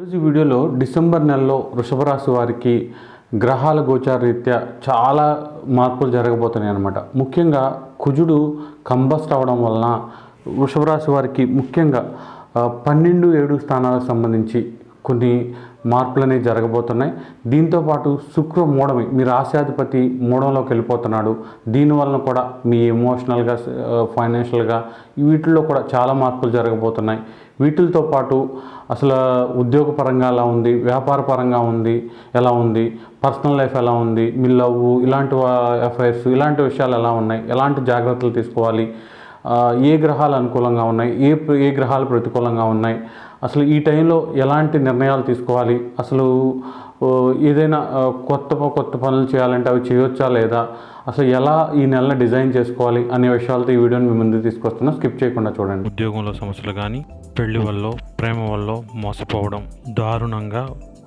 ఈరోజు వీడియోలో డిసెంబర్ నెలలో వృషభ రాశి వారికి గ్రహాల గోచార రీత్యా చాలా మార్పులు జరగబోతున్నాయి అన్నమాట. ముఖ్యంగా కుజుడు కంబస్ట్ అవ్వడం వలన వృషభ రాశి వారికి ముఖ్యంగా 12-7 స్థానాలకు సంబంధించి కొన్ని మార్పులు అనేవి జరగబోతున్నాయి. దీంతోపాటు శుక్ర మూఢమి, మీ రాశ్యాధిపతి మూఢంలోకి వెళ్ళిపోతున్నాడు. దీనివలన కూడా మీ ఎమోషనల్గా, ఫైనాన్షియల్గా వీటిల్లో కూడా చాలా మార్పులు జరగబోతున్నాయి. వీటితో పాటు అసలు ఉద్యోగపరంగా ఎలా ఉంది, వ్యాపార పరంగా ఉంది ఎలా ఉంది, పర్సనల్ లైఫ్ ఎలా ఉంది, మీ లవ్ ఇలాంటి అఫైర్స్ ఇలాంటి విషయాలు ఎలా ఉన్నాయి, ఎలాంటి జాగ్రత్తలు తీసుకోవాలి, ఏ గ్రహాలు అనుకూలంగా ఉన్నాయి, ఏ గ్రహాలు ప్రతికూలంగా ఉన్నాయి, అసలు ఈ టైంలో ఎలాంటి నిర్ణయాలు తీసుకోవాలి, అసలు ఏదైనా కొత్త పనులు చేయాలంటే అవి చేయొచ్చా లేదా, అసలు ఎలా ఈ నెలను డిజైన్ చేసుకోవాలి అనే విషయాలతో ఈ వీడియోని మీ ముందుకు తీసుకొస్తున్నా. స్కిప్ చేయకుండా చూడండి. ఉద్యోగంలో సమస్యలు కానీ, పెళ్లి వల్ల, ప్రేమ వల్ల మోసపోవడం, దారుణంగా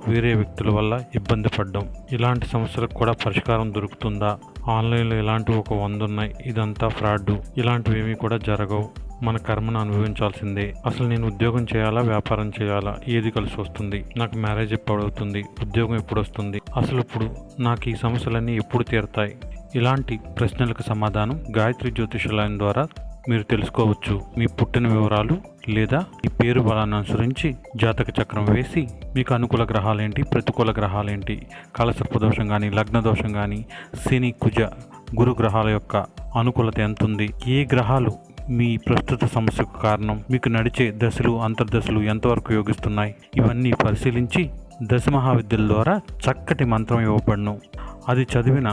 వేరే వ్యక్తుల వల్ల ఇబ్బంది పడడం, ఇలాంటి సమస్యలకు కూడా పరిష్కారం దొరుకుతుందా? ఆన్లైన్లో ఇలాంటివి ఒక 100 ఉన్నాయి, ఇదంతా ఫ్రాడ్, ఇలాంటివి ఏమీ కూడా జరగవు, మన కర్మను అనుభవించాల్సిందే. అసలు నేను ఉద్యోగం చేయాలా, వ్యాపారం చేయాలా, ఏది కలిసి వస్తుంది, నాకు మ్యారేజ్ ఎప్పుడు అవుతుంది, ఉద్యోగం ఎప్పుడు వస్తుంది, అసలు ఇప్పుడు నాకు ఈ సమస్యలన్నీ ఎప్పుడు తీరుతాయి, ఇలాంటి ప్రశ్నలకు సమాధానం గాయత్రి జ్యోతిషాలయం ద్వారా మీరు తెలుసుకోవచ్చు. మీ పుట్టిన వివరాలు లేదా మీ పేరు బలాన్ని అనుసరించి జాతక చక్రం వేసి మీకు అనుకూల గ్రహాలేంటి, ప్రతికూల గ్రహాలేంటి, కాలసర్ప దోషం కానీ, లగ్న దోషం కానీ, శని, కుజ, గురు గ్రహాల యొక్క అనుకూలత ఎంత ఉంది, ఏ గ్రహాలు మీ ప్రస్తుత సమస్యకు కారణం, మీకు నడిచే దశలు, అంతర్దశలు ఎంతవరకు యోగిస్తున్నాయి, ఇవన్నీ పరిశీలించి దశ మహావిద్యల ద్వారా చక్కటి మంత్రం ఇవ్వబడును. అది చదివిన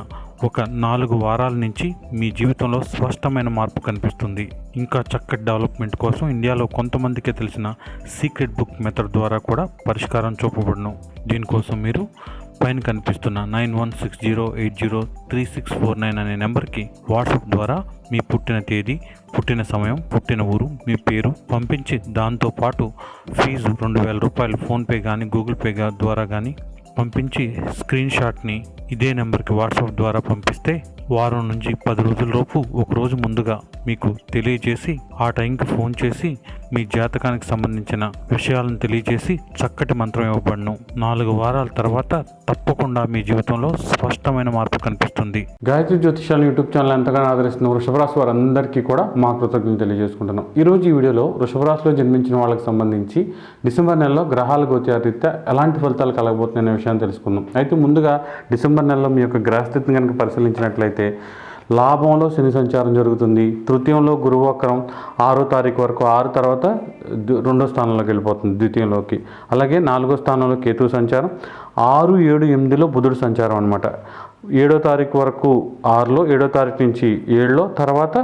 ఒక 4 వారాల నుంచి మీ జీవితంలో స్పష్టమైన మార్పు కనిపిస్తుంది. ఇంకా చక్కటి డెవలప్మెంట్ కోసం ఇండియాలో కొంతమందికే తెలిసిన సీక్రెట్ బుక్ మెథడ్ ద్వారా కూడా పరిష్కారం చూపబడును. దీనికోసం మీరు పైన కనిపిస్తున్న 9160803649 అనే నెంబర్కి వాట్సాప్ ద్వారా మీ పుట్టిన తేదీ, పుట్టిన సమయం, పుట్టిన ఊరు, మీ పేరు పంపించి దాంతోపాటు ఫీజు 2000 రూపాయలు ఫోన్పే కానీ, గూగుల్ పే ద్వారా కానీ పంపించి స్క్రీన్ షాట్ని ఇదే నెంబర్కి వాట్సాప్ ద్వారా పంపిస్తే వారం నుంచి 10 రోజులలోపు ఒక రోజు ముందుగా మీకు తెలియజేసి ఆ టైంకి ఫోన్ చేసి మీ జాతకానికి సంబంధించిన విషయాలను తెలియజేసి చక్కటి మంత్రం ఇవ్వబడును. 4 వారాల తర్వాత తప్పకుండా మీ జీవితంలో స్పష్టమైన మార్పు కనిపిస్తుంది. గాయత్రి జ్యోతిషాలయం యూట్యూబ్ ఛానల్ ఎంతగానో ఆదరిస్తున్న వృషభ రాశి వారందరికీ కూడా మా కృతజ్ఞతలు తెలియజేసుకుంటున్నాం. ఈరోజు ఈ వీడియోలో వృషభ రాశిలో జన్మించిన వాళ్ళకి సంబంధించి డిసెంబర్ నెలలో గ్రహాల గోచార రీత్యా ఎలాంటి ఫలితాలు కలగబోతున్నాయనే విషయాన్ని తెలుసుకుందాం. అయితే ముందుగా డిసెంబర్ నెలలో మీ యొక్క గ్రహస్థితిని కనుక పరిశీలించినట్లయితే లాభంలో శని సంచారం జరుగుతుంది. తృతీయంలో గురువక్రం 6వ తారీఖు వరకు, 6 తర్వాత 2వ స్థానంలోకి వెళ్ళిపోతుంది ద్వితీయంలోకి. అలాగే 4వ స్థానంలో కేతు సంచారం, 6, 7, 8లో బుధుడు సంచారం అనమాట. 7వ తారీఖు వరకు 6లో, 7వ తారీఖు నుంచి 7లో, తర్వాత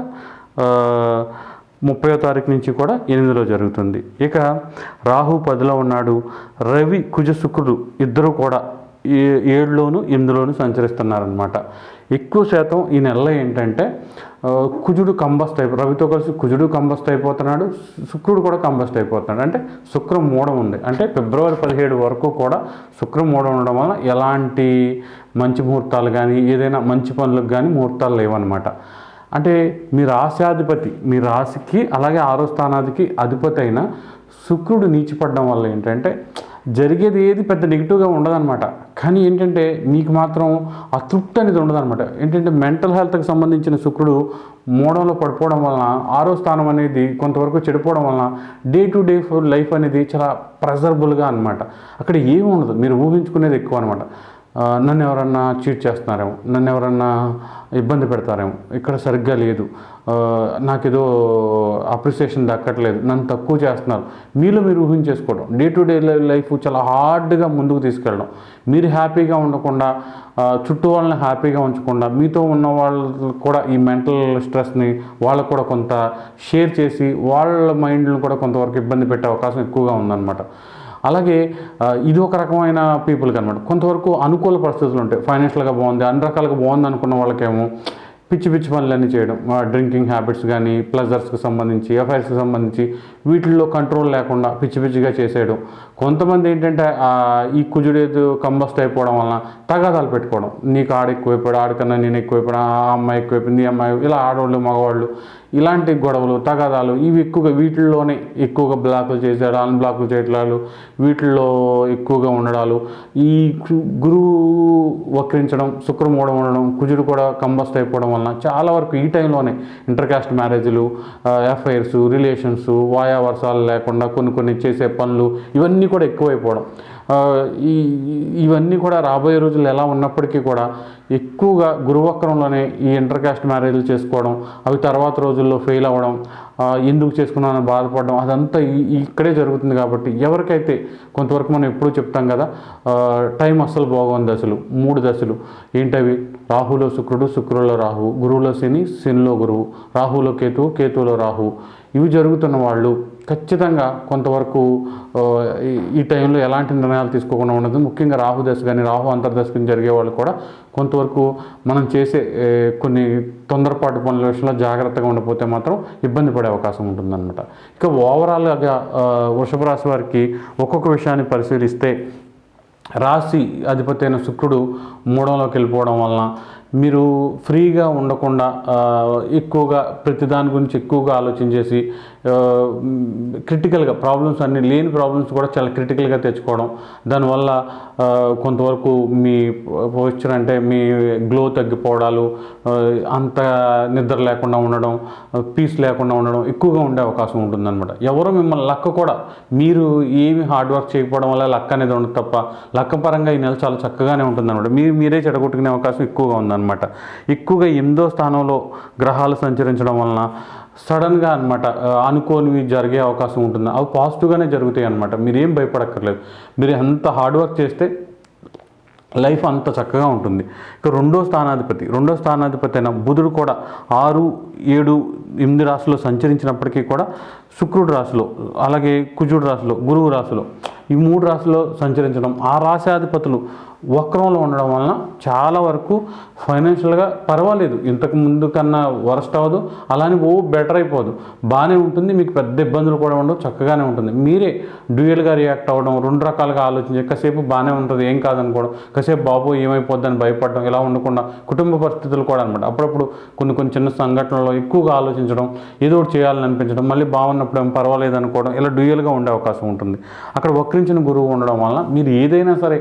30వ తారీఖు నుంచి కూడా 8లో జరుగుతుంది. ఇక రాహు 10లో ఉన్నాడు. రవి, కుజ, శుక్రుడు ఇద్దరు కూడా 7లోను 8లోను సంచరిస్తున్నారనమాట. ఎక్కువ శాతం ఈ నెలలో ఏంటంటే కుజుడు కంబస్ట్ రవితో కలిసి కుజుడు కంబస్ట్ అయిపోతున్నాడు, శుక్రుడు కూడా కంబస్ట్ అయిపోతున్నాడు. అంటే శుక్రం మూఢం ఉంది. అంటే ఫిబ్రవరి 17 వరకు కూడా శుక్రం మూఢం ఉండడం వల్ల ఎలాంటి మంచి ముహూర్తాలు కానీ, ఏదైనా మంచి పనులకు కానీ ముహూర్తాలు లేవన్నమాట. అంటే మీ రాశ్యాధిపతి, మీ రాశికి అలాగే 6వ స్థానానికి అధిపతి అయిన శుక్రుడు నీచిపడడం వల్ల ఏంటంటే జరిగేది ఏది పెద్ద నెగిటివ్గా ఉండదన్నమాట. కానీ ఏంటంటే మీకు మాత్రం అతృప్తి అనేది ఉండదన్నమాట. ఏంటంటే మెంటల్ హెల్త్కి సంబంధించిన శుక్రుడు మూఢంలో పడిపోవడం వలన 6వ స్థానం అనేది కొంతవరకు చెడిపోవడం వలన డే టు డే లైఫ్ అనేది చాలా ప్రెజరబుల్గా అనమాట. అక్కడ ఏమి ఉండదు, మీరు ఊహించుకునేది ఎక్కువ అనమాట. నన్ను ఎవరన్నా చీట్ చేస్తున్నారేమో, నన్ను ఎవరన్నా ఇబ్బంది పెడతారేమో, ఇక్కడ సరిగ్గా లేదు, నాకేదో అప్రిసియేషన్ దక్కట్లేదు, నన్ను తక్కువ చేస్తున్నారు, మీలో మీరు ఊహించేసుకోవడం, డే టు డే లైఫ్ చాలా హార్డ్గా ముందుకు తీసుకెళ్ళడం, మీరు హ్యాపీగా ఉండకుండా, చుట్టూ వాళ్ళని హ్యాపీగా ఉంచకుండా, మీతో ఉన్న వాళ్ళు కూడా ఈ మెంటల్ స్ట్రెస్ని వాళ్ళకు కూడా కొంత షేర్ చేసి వాళ్ళ మైండ్ని కూడా కొంతవరకు ఇబ్బంది పెట్టే అవకాశం ఎక్కువగా ఉందన్నమాట. అలాగే ఇది ఒక రకమైన పీపుల్కి అనమాట. కొంతవరకు అనుకూల పరిస్థితులు ఉంటాయి, ఫైనాన్షియల్గా బాగుంది, అన్ని రకాలుగా బాగుంది అనుకున్న వాళ్ళకేమో పిచ్చి పనులన్నీ చేయడం, డ్రింకింగ్ హ్యాబిట్స్ కానీ, ప్లెజర్స్కి సంబంధించి, అఫైర్స్కి సంబంధించి వీటిల్లో కంట్రోల్ లేకుండా పిచ్చిగా చేసేయడం, కొంతమంది ఏంటంటే ఈ కుజుడేదు కంబస్ట్ అయిపోవడం వలన తగాదాలు పెట్టుకోవడం, నీకు ఆడ ఎక్కువైపోయాడు, ఆడికన్నా నేను ఎక్కువైపోయాడు, ఆ అమ్మాయి ఎక్కువైపోయింది, ఈ అమ్మాయి, ఇలా ఆడవాళ్ళు మగవాళ్ళు ఇలాంటి గొడవలు తగాదాలు ఇవి ఎక్కువగా వీటిల్లోనే ఎక్కువగా బ్లాకులు చేశాడు, అన్బ్లాకులు చేయడాలు, వీటిల్లో ఎక్కువగా ఉండడాలు, ఈ గురువు వక్రించడం, శుక్రమూఢం ఉండడం, కుజుడు కూడా కంబస్ట్ అయిపోవడం వలన చాలా వరకు ఈ టైంలోనే ఇంటర్ కాస్ట్ మ్యారేజ్లు, అఫైర్స్, రిలేషన్స్, వాయా వర్షాలు లేకుండా కొన్ని చేసే పనులు ఇవన్నీ కూడా ఎక్కువైపోవడం, ఇవన్నీ కూడా రాబోయే రోజుల్లో ఎలా ఉన్నప్పటికీ కూడా ఎక్కువగా గురువక్రంలోనే ఈ ఇంటర్ కాస్ట్ మ్యారేజ్లు చేసుకోవడం, అవి తర్వాత రోజుల్లో ఫెయిల్ అవ్వడం, ఎందుకు చేసుకున్నానని బాధపడడం, అదంతా ఇక్కడే జరుగుతుంది. కాబట్టి ఎవరికైతే కొంతవరకు మనం ఎప్పుడూ చెప్తాం కదా, టైం అస్సలు బాగుంది దశలు 3 దశలు ఏంటవి, రాహులో శుక్రుడు, శుక్రులో రాహు, గురువులో శని, శనిలో గురువు, రాహులో కేతువు, కేతువులో రాహు, ఇవి జరుగుతున్న వాళ్ళు ఖచ్చితంగా కొంతవరకు ఈ టైంలో ఎలాంటి నిర్ణయాలు తీసుకోకుండా ఉండదు. ముఖ్యంగా రాహు దశ కానీ రాహు అంతర్దశ కానీ జరిగే వాళ్ళు కూడా కొంతవరకు మనం చేసే కొన్ని తొందరపాటు పనుల విషయంలో జాగ్రత్తగా ఉండకపోతే మాత్రం ఇబ్బంది పడే అవకాశం ఉంటుందన్నమాట. ఇక ఓవరాల్గా వృషభ రాశి వారికి ఒక్కొక్క విషయాన్ని పరిశీలిస్తే, రాశి అధిపతి అయిన శుక్రుడు 3లోకి వెళ్ళిపోవడం వలన మీరు ఫ్రీగా ఉండకుండా ఎక్కువగా ప్రతిదాని గురించి ఎక్కువగా ఆలోచించేసి క్రిటికల్గా ప్రాబ్లమ్స్ అన్ని లేని ప్రాబ్లమ్స్ కూడా చాలా క్రిటికల్గా తెచ్చుకోవడం, దానివల్ల కొంతవరకు మీ పోస్చర్ అంటే మీ గ్లో తగ్గిపోవడాలు, అంత నిద్ర లేకుండా ఉండడం, పీస్ లేకుండా ఉండడం ఎక్కువగా ఉండే అవకాశం ఉంటుందన్నమాట. ఎవరో మిమ్మల్ని లక్క కూడా మీరు ఏమి హార్డ్ వర్క్ చేయకపోవడం వల్ల లక్క అనేది ఉండదు తప్ప లక్క పరంగా ఈ నెల చాలా చక్కగానే ఉంటుందన్నమాట. మీరే చెడగొట్టుకునే అవకాశం ఎక్కువగా ఉందన్నమాట. ఎక్కువగా 8వ స్థానంలో గ్రహాలు సంచరించడం వలన సడన్గా అనమాట అనుకోనివి జరిగే అవకాశం ఉంటుంది. అవి పాజిటివ్గానే జరుగుతాయి అనమాట. మీరేం భయపడక్కర్లేదు. మీరు ఎంత హార్డ్ వర్క్ చేస్తే లైఫ్ అంత చక్కగా ఉంటుంది. ఇక 2వ స్థానాధిపతి అయిన బుధుడు కూడా 6, 7, 8 రాశిలో సంచరించినప్పటికీ కూడా శుక్రుడు రాశిలో, అలాగే కుజుడు రాశిలో, గురువు రాశిలో, ఈ 3 రాశిలో సంచరించడం, ఆ రాశాధిపతులు వక్రంలో ఉండడం వలన చాలా వరకు ఫైనాన్షియల్గా పర్వాలేదు, ఇంతకు ముందు కన్నా వరస్ట్ అవ్వదు, అలానే బెటర్ అయిపోదు, బాగానే ఉంటుంది, మీకు పెద్ద ఇబ్బందులు కూడా ఉండవు, చక్కగానే ఉంటుంది. మీరే డ్యూయల్గా రియాక్ట్ అవ్వడం, 2 రకాలుగా ఆలోచించి కాసేపు బాగానే ఉంటుంది ఏం కాదనుకోవడం, కాసేపు బాబు ఏమైపోద్దని భయపడడం, ఇలా ఉండకుండా కుటుంబ పరిస్థితులు కూడా అనమాట అప్పుడప్పుడు కొన్ని చిన్న సంఘటనల్లో ఎక్కువగా ఆలోచించడం, ఏదో ఒకటి చేయాలని అనిపించడం, మళ్ళీ బాగున్నప్పుడు ఏం పర్వాలేదు అనుకోవడం, ఇలా డ్యూయల్గా ఉండే అవకాశం ఉంటుంది. అక్కడ వక్రించిన గురువు ఉండడం వలన మీరు ఏదైనా సరే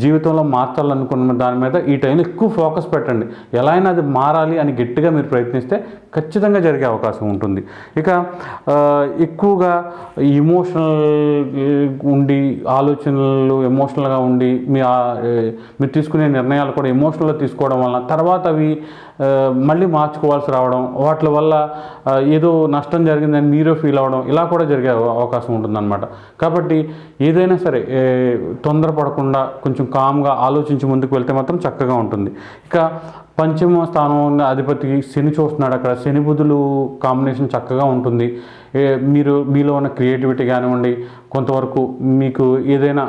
జీవితంలో మార్చాలనుకున్న దాని మీద ఈ టైంలో ఎక్కువ ఫోకస్ పెట్టండి. ఎలా అయినా అది మారాలి అని గట్టిగా మీరు ప్రయత్నిస్తే ఖచ్చితంగా జరిగే అవకాశం ఉంటుంది. ఇక ఎక్కువగా ఇమోషనల్ ఉండి ఆలోచనలు ఎమోషనల్గా ఉండి మీరు తీసుకునే నిర్ణయాలు కూడా ఎమోషనల్గా తీసుకోవడం వలన తర్వాత అవి మళ్ళీ మార్చుకోవాల్సి రావడం, వాటి వల్ల ఏదో నష్టం జరిగిందని మీరే ఫీల్ అవ్వడం, ఇలా కూడా జరిగే అవకాశం ఉంటుందన్నమాట. కాబట్టి ఏదైనా సరే తొందరపడకుండా కొంచెం కామ్గా ఆలోచించి ముందుకు వెళ్తే మాత్రం చక్కగా ఉంటుంది. ఇక 5వ స్థానం ఉన్న అధిపతికి శని చూస్తున్నాడు. అక్కడ శని బుధులు కాంబినేషన్ చక్కగా ఉంటుంది. మీలో ఉన్న క్రియేటివిటీ కానివ్వండి, కొంతవరకు మీకు ఏదైనా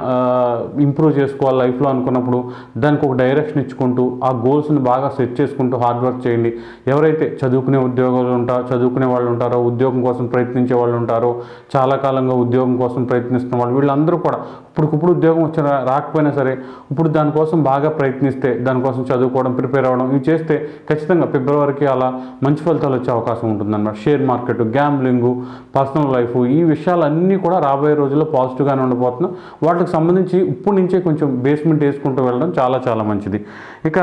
ఇంప్రూవ్ చేసుకోవాలి లైఫ్లో అనుకున్నప్పుడు దానికి ఒక డైరెక్షన్ ఇచ్చుకుంటూ ఆ గోల్స్ని బాగా సెట్ చేసుకుంటూ హార్డ్ వర్క్ చేయండి. ఎవరైతే చదువుకునే వాళ్ళు ఉంటారో, ఉద్యోగం కోసం ప్రయత్నించే వాళ్ళు ఉంటారో, చాలా కాలంగా ఉద్యోగం కోసం ప్రయత్నిస్తున్న వాళ్ళు, వీళ్ళందరూ కూడా ఇప్పుడుకిప్పుడు ఉద్యోగం రాకపోయినా సరే ఇప్పుడు దానికోసం బాగా ప్రయత్నిస్తే, దానికోసం చదువుకోవడం, ప్రిపేర్ అవ్వడం, ఇవి చేస్తే ఖచ్చితంగా ఫిబ్రవరికి అలా మంచి ఫలితాలు వచ్చే అవకాశం ఉంటుందన్నమాట. Share market, gambling, personal life, ఈ విషయాలన్నీ కూడా రాబోయే రోజుల్లో పాజిటివ్గానే ఉండబోతున్నాం. వాటికి సంబంధించి ఇప్పటి నుంచే కొంచెం బేస్మెంట్ వేసుకుంటూ వెళ్ళడం చాలా చాలా మంచిది. ఇక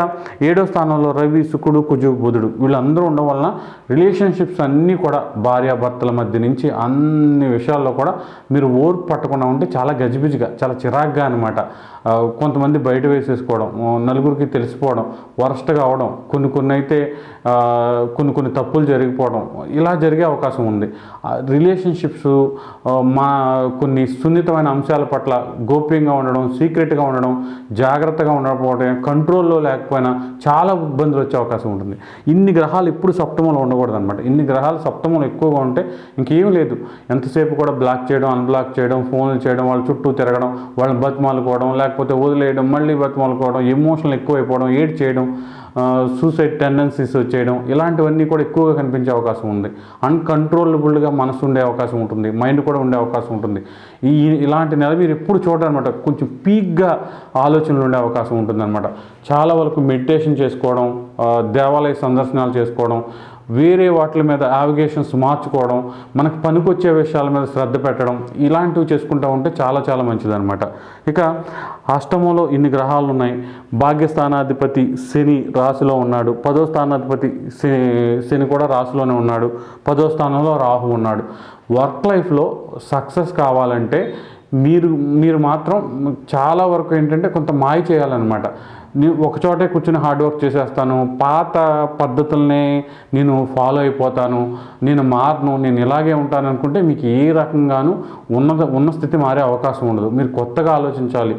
7వ స్థానంలో రవి, శుక్రుడు, కుజు, బుధుడు వీళ్ళందరూ ఉండడం వలన రిలేషన్షిప్స్ అన్నీ కూడా భార్యాభర్తల మధ్య నుంచి అన్ని విషయాల్లో కూడా మీరు ఓర్పు పట్టకుండా ఉంటే చాలా గజిబిజిగా, చాలా చిరాగ్గా అనమాట. కొంతమంది బయట వేసేసుకోవడం, నలుగురికి తెలిసిపోవడం, వరస్ట్గా అవడం, కొన్ని అయితే కొన్ని తప్పులు జరిగిపోవడం, ఇలా జరిగే అవకాశం ఉంది. రిలేషన్షిప్స్ కొన్ని సున్నితమైన అంశాల పట్ల గోప్యంగా ఉండడం, సీక్రెట్గా ఉండడం, జాగ్రత్తగా ఉండకపోవడం, కంట్రోల్లో లేకపోయినా చాలా ఇబ్బందులు వచ్చే అవకాశం ఉంటుంది. ఇన్ని గ్రహాలు ఎప్పుడు సప్తమంలో ఉండకూడదు అనమాట. ఇన్ని గ్రహాలు సప్తమంలో ఎక్కువగా ఉంటే ఇంకేం లేదు, ఎంతసేపు కూడా బ్లాక్ చేయడం, అన్బ్లాక్ చేయడం, ఫోన్లు చేయడం, వాళ్ళ చుట్టూ తిరగడం, వాళ్ళని బతిమాలుకోవడం, లేకపోతే వదిలేయడం, మళ్ళీ బతిమాలుకోవడం, ఎమోషనల్ ఎక్కువైపోవడం, ఏడ్ చేయడం, సూసైడ్ టెండెన్సీస్ వచ్చేయడం, ఇలాంటివన్నీ కూడా ఎక్కువగా కనిపించే అవకాశం ఉంది. అన్కంట్రోలబుల్గా మనసు ఉండే అవకాశం ఉంటుంది, మైండ్ కూడా ఉండే అవకాశం ఉంటుంది. ఇలాంటి నెల మీరు ఎప్పుడు చూడాలన్నమాట, కొంచెం పీక్గా ఆలోచనలు ఉండే అవకాశం ఉంటుందన్నమాట. చాలా వరకు మెడిటేషన్ చేసుకోవడం, దేవాలయ సందర్శనాలు చేసుకోవడం, వేరే వాటి మీద యావిగేషన్స్ మార్చుకోవడం, మనకు పనికొచ్చే విషయాల మీద శ్రద్ధ పెట్టడం, ఇలాంటివి చేసుకుంటూ ఉంటే చాలా చాలా మంచిదన్నమాట. ఇక అష్టమంలో ఇన్ని గ్రహాలు ఉన్నాయి. భాగ్యస్థానాధిపతి శని రాశిలో ఉన్నాడు, 10వ స్థానాధిపతి శని కూడా రాశిలోనే ఉన్నాడు, 10వ స్థానంలో రాహు ఉన్నాడు. వర్క్ లైఫ్లో సక్సెస్ కావాలంటే మీరు మాత్రం చాలా వరకు ఏంటంటే కొంత మాయ చేయాలన్నమాట. ఒక చోటే కూర్చొని హార్డ్ వర్క్ చేసేస్తాను, పాత పద్ధతులనే నేను ఫాలో అయిపోతాను, నేను మారను, నేను ఇలాగే ఉంటాను అనుకుంటే మీకు ఏ రకంగానూ ఉన్న స్థితి మారే అవకాశం ఉండదు. మీరు కొత్తగా ఆలోచించాలి,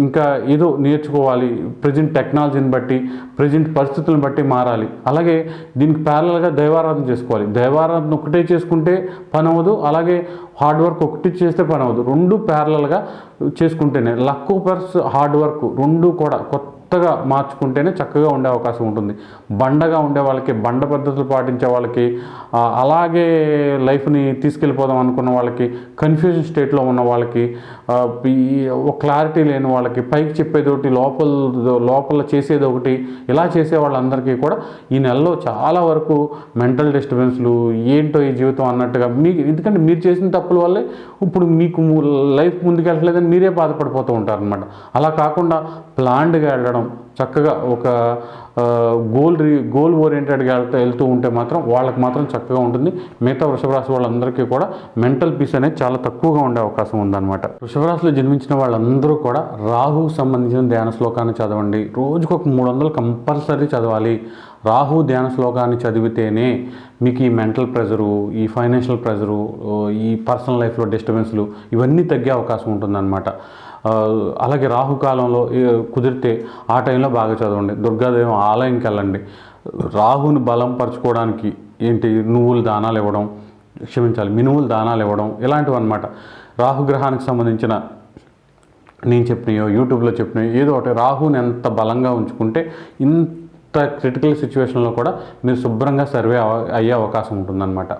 ఇంకా ఏదో నేర్చుకోవాలి, ప్రజెంట్ టెక్నాలజీని బట్టి, ప్రజెంట్ పరిస్థితులను బట్టి మారాలి. అలాగే దీనికి ప్యారలల్గా దైవారాధన చేసుకోవాలి. దైవారాధన ఒకటే చేసుకుంటే పని అవ్వదు, అలాగే హార్డ్ వర్క్ ఒకటి చేస్తే పని అవ్వదు. రెండు ప్యారలల్గా చేసుకుంటేనే, లక్ ప్లస్ హార్డ్ వర్క్ రెండు కూడా కొత్తగా మార్చుకుంటేనే చక్కగా ఉండే అవకాశం ఉంటుంది. బండగా ఉండే వాళ్ళకి, బండ పద్ధతులు పాటించే వాళ్ళకి, అలాగే లైఫ్ని తీసుకెళ్ళిపోదాం అనుకున్న వాళ్ళకి, కన్ఫ్యూజన్ స్టేట్లో ఉన్న వాళ్ళకి, ఒక క్లారిటీ లేని వాళ్ళకి, పైకి చెప్పేది ఒకటి లోపల చేసేది ఒకటి, ఇలా చేసే వాళ్ళందరికీ కూడా ఈ నెలలో చాలా వరకు మెంటల్ డిస్టర్బెన్స్లు, ఏంటో ఈ జీవితం అన్నట్టుగా ఎందుకంటే మీరు చేసిన తప్పుల వల్లే ఇప్పుడు మీకు లైఫ్ ముందుకెళ్ళట్లేదని మీరే బాధపడిపోతూ ఉంటారనమాట. అలా కాకుండా ప్లాన్డ్గా వెళ్ళడం, చక్కగా ఒక గోల్ ఓరియంటెడ్గా వెళ్తూ ఉంటే మాత్రం వాళ్ళకి మాత్రం చక్కగా ఉంటుంది. మిగతా వృషభ రాశి వాళ్ళందరికీ కూడా మెంటల్ పీస్ అనేది చాలా తక్కువగా ఉండే అవకాశం ఉందన్నమాట. వృషభ రాశిలో జన్మించిన వాళ్ళందరూ కూడా రాహుకు సంబంధించిన ధ్యాన శ్లోకాన్ని చదవండి. రోజుకొక 300 కంపల్సరీ చదవాలి. రాహు ధ్యాన శ్లోకాన్ని చదివితేనే మీకు ఈ మెంటల్ ప్రెజరు, ఈ ఫైనాన్షియల్ ప్రెజరు, ఈ పర్సనల్ లైఫ్లో డిస్టర్బెన్స్లు ఇవన్నీ తగ్గే అవకాశం ఉంటుందన్నమాట. అలాగే రాహుకాలంలో కుదిరితే ఆ టైంలో బాగా చదవండి. దుర్గాదేవి ఆలయంకి వెళ్ళండి. రాహుని బలం పరచుకోవడానికి మినువులు దానాలు ఇవ్వడం ఇలాంటివి అన్నమాట. రాహుగ్రహానికి సంబంధించిన నేను చెప్పినాయో, యూట్యూబ్లో చెప్పినాయో ఏదో ఒకటి, రాహుని ఎంత బలంగా ఉంచుకుంటే ఇంత క్రిటికల్ సిచ్యువేషన్లో కూడా మీరు శుభ్రంగా సర్వే అయ్యే అవకాశం ఉంటుందన్నమాట.